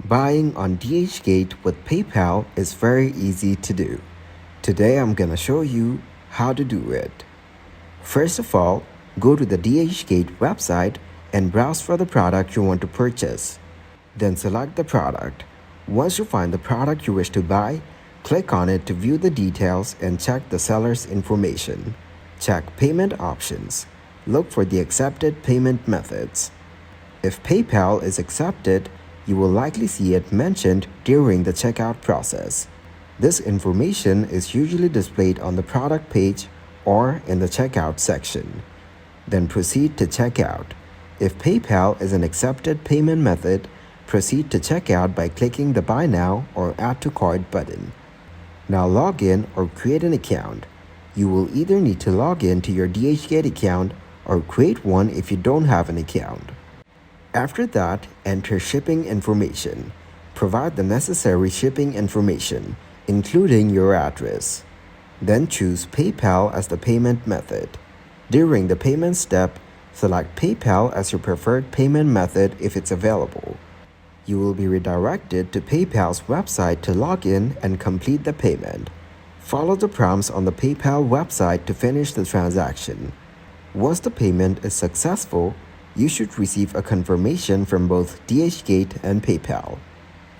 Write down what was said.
Buying on Dhgate with PayPal is very easy to do. Today I'm gonna show you how to do it. First of all, go to the Dhgate website and browse for the product you want to purchase. Then select the product. Once you find the product you wish to buy, click on it to view the details and check the seller's information. Check payment options. Look for the accepted payment methods. If PayPal is accepted, you will likely see it mentioned during the checkout process. This information is usually displayed on the product page or in the checkout section. Then proceed to checkout. If PayPal is an accepted payment method, proceed to checkout by clicking the Buy Now or Add to Cart button. Now log in or create an account. You will either need to log in to your Dhgate account or create one if you don't have an account. After that, enter shipping information. Provide the necessary shipping information, including your address. Then choose PayPal as the payment method. During the payment step, select PayPal as your preferred payment method if it's available. You will be redirected to PayPal's website to log in and complete the payment. Follow the prompts on the PayPal website to finish the transaction. Once the payment is successful, you should receive a confirmation from both Dhgate and PayPal.